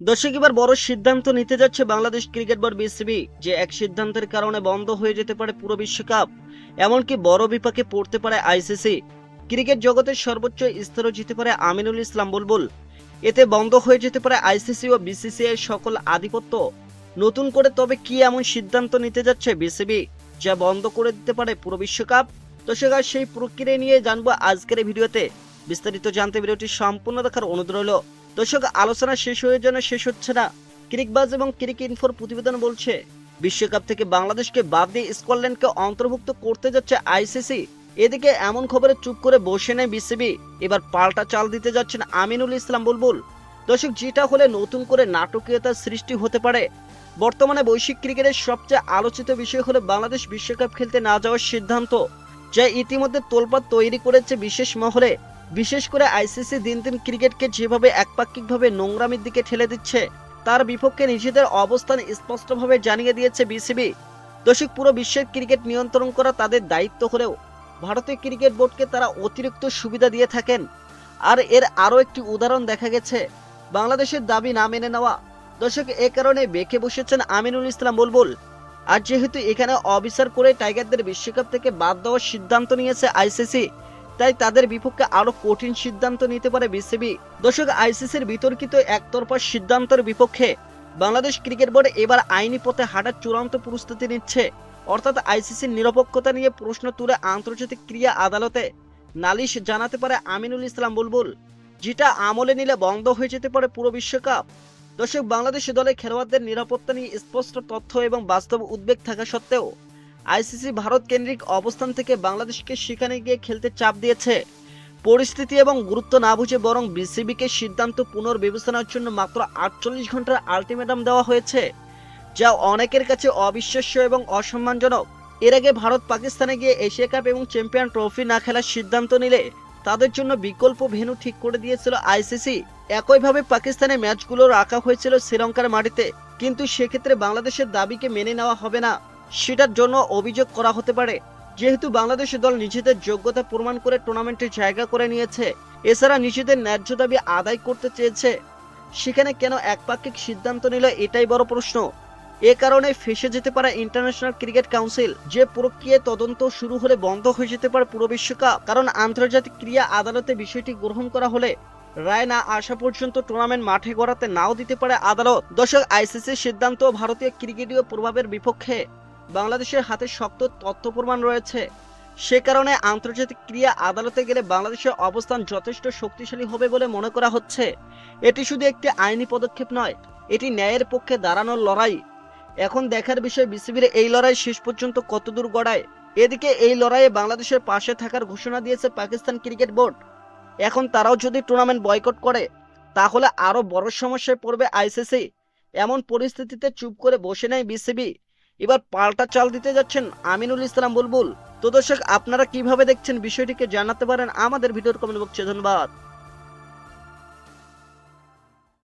দর্শক, এবার বড় সিদ্ধান্ত নিতে যাচ্ছে বাংলাদেশ ক্রিকেট বোর্ড বিসিবি, যে এক সিদ্ধান্তের কারণে বন্ধ হয়ে যেতে পারে পুরো বিশ্বকাপ। এমনকি বড় বিপাকে পড়তে পারে আইসিসি। ক্রিকেট জগতের সর্বোচ্চ স্তরও জিতে পারে আমিনুল ইসলাম বুলবুল। এতে বন্ধ হয়ে যেতে পারে আইসিসি ও বিসিসিআই সকল আধিপত্য। নতুন করে তবে কি এমন সিদ্ধান্ত নিতে যাচ্ছে বিসিবি, যা বন্ধ করে দিতে পারে পুরো বিশ্বকাপ? দর্শক, আর সেই প্রক্রিয়া নিয়ে জানবো আজকের এই ভিডিওতে। বিস্তারিত জানতে ভিডিওটি সম্পূর্ণ দেখার অনুরোধ রইল। দর্শক, আলোচনা শেষ হয়ে যেন শেষ হচ্ছে না। ক্রিকবাজ এবং ক্রিক ইনফোর প্রতিবেদন বলছে, বিশ্বকাপ থেকে বাংলাদেশকে বাদ দিয়ে স্কটল্যান্ডকে অন্তর্ভুক্ত করতে যাচ্ছে আইসিসি। এদিকে এমন খবরে চুপ করে বসে নেই বিসিবি, এবার পাল্টা চাল দিতে যাচ্ছেন আমিনুল ইসলাম বুলবুল। দর্শক, যেটা হলে নতুন করে নাটকীয়তার সৃষ্টি হতে পারে। বর্তমানে বৈশ্বিক ক্রিকেটের সবচেয়ে আলোচিত বিষয় হলো বাংলাদেশ বিশ্বকাপ খেলতে না যাওয়ার সিদ্ধান্ত, যা ইতিমধ্যে তোলপাড় তৈরি করেছে বিশেষ মহলে। বিশেষ করে আইসিসি দিন দিন ক্রিকেটকে যেভাবে একপাক্ষিকভাবে নোংরামির দিকে ঠেলে দিচ্ছে, তার বিপক্ষে নিজেদের অবস্থান স্পষ্টভাবে জানিয়ে দিয়েছে বিসিবি। দর্শক, পুরো বিশ্বের ক্রিকেট নিয়ন্ত্রণ করা তাদের দায়িত্ব হলেও ভারতীয় ক্রিকেট বোর্ডকে তারা অতিরিক্ত সুবিধা দিয়ে থাকেন। আর এর আরও একটি উদাহরণ দেখা গেছে বাংলাদেশের দাবি না মেনে নেওয়া। দর্শক, এ কারণে বেঁকে বসেছেন আমিনুল ইসলাম বুলবুল। আর যেহেতু এখানে অবিচার করে টাইগারদের বিশ্বকাপ থেকে বাদ দেওয়ার সিদ্ধান্ত নিয়েছে আইসিসি, তাই তাদের বিপক্ষে আরো কঠিন সিদ্ধান্ত নিতে পারে বিসিবি। দর্শক, আইসিসির বিতর্কিত একতরফা সিদ্ধান্তের বিপক্ষে বাংলাদেশ ক্রিকেট বোর্ড এবার আইনি পথে হাঁটার চূড়ান্ত প্রস্তুতি নিচ্ছে। অর্থাৎ আইসিসির নিরপেক্ষতা নিয়ে প্রশ্ন তুলে আন্তর্জাতিক ক্রীড়া আদালতে নালিশ জানাতে পারে আমিনুল ইসলাম বুলবুল, যেটা আমলে নিলে বন্ধ হয়ে যেতে পারে পুরো বিশ্বকাপ। দর্শক, বাংলাদেশ দলে খেলোয়াড়দের নিরাপত্তা নিয়ে স্পষ্ট তথ্য এবং বাস্তব উদ্বেগ থাকা সত্ত্বেও আইসিসি ভারত কেন্দ্রিক অবস্থান থেকে বাংলাদেশকে সেখানে গিয়ে খেলতে চাপ দিয়েছে। পরিস্থিতি এবং গুরুত্ব না বুঝে বরং বিসিবিকে সিদ্ধান্ত পুনর্বিবেচনার জন্য মাত্র 48 ঘন্টার আলটিমেটাম দেওয়া হয়েছে, যা অনেকের কাছে অবিশ্বাস্য এবং অসম্মানজনক। এর আগে ভারত পাকিস্তানে গিয়ে এশিয়া কাপ এবং চ্যাম্পিয়ন ট্রফি না খেলার সিদ্ধান্ত নিলে তাদের জন্য বিকল্প ভেন্যু ঠিক করে দিয়েছিল আইসিসি। একইভাবে পাকিস্তানে ম্যাচগুলো রাখা হয়েছিল শ্রীলঙ্কার মাটিতে, কিন্তু সেক্ষেত্রে বাংলাদেশের দাবিকে মেনে নেওয়া হবে না, সেটার জন্য অভিযোগ করা হতে পারে। যেহেতু বাংলাদেশ দল নিজেদের যোগ্যতা প্রমাণ করে টুর্নামেন্টে জায়গা করে নিয়েছে, এছাড়া নিজেদের ন্যায্য দাবি আদায় করতে চেয়েছে, সেখানে কেন একপাক্ষিক সিদ্ধান্ত নিল, এটাই বড় প্রশ্ন। এ কারণে ফেসে যেতে পারে ইন্টারন্যাশনাল ক্রিকেট কাউন্সিল, যে প্রক্রিয়ায় তদন্ত শুরু হলে বন্ধ হয়ে যেতে পারে পুরো বিশ্বকাপ। কারণ আন্তর্জাতিক ক্রীড়া আদালতে বিষয়টি গ্রহণ করা হলে রায় না আসা পর্যন্ত টুর্নামেন্ট মাঠে গড়াতে নাও দিতে পারে আদালত। দর্শক, আইসিসির সিদ্ধান্ত ভারতীয় ক্রিকেটীয় প্রভাবের বিপক্ষে। বাংলাদেশের হাতে শক্ত তথ্য প্রমাণ রয়েছে, সে কারণে আন্তর্জাতিক ক্রীড়া আদালতে গেলে বাংলাদেশের অবস্থান যথেষ্ট শক্তিশালী হবে বলে মনে করা হচ্ছে। এটি শুধু একটি আইনি পদক্ষেপ নয়, এটি ন্যায়ের পক্ষে দাঁড়ানোর লড়াই। এখন দেখার বিষয় বিসিবির এই লড়াই শেষ পর্যন্ত কতদূর গড়ায়। এদিকে এই লড়াইয়ে বাংলাদেশের পাশে থাকার ঘোষণা দিয়েছে পাকিস্তান ক্রিকেট বোর্ড। এখন তারাও যদি টুর্নামেন্ট বয়কট করে, তাহলে আরো বড় সমস্যায় পড়বে আইসিসি। এমন পরিস্থিতিতে চুপ করে বসে নেই বিসিবি, এবার পাল্টা চাল দিতে যাচ্ছেন আমিনুল ইসলাম বুলবুল। তো দর্শক, আপনারা কিভাবে দেখছেন বিষয়টিকে জানাতে পারেন আমাদের ভিডিওর কমেন্ট বক্সে। ধন্যবাদ।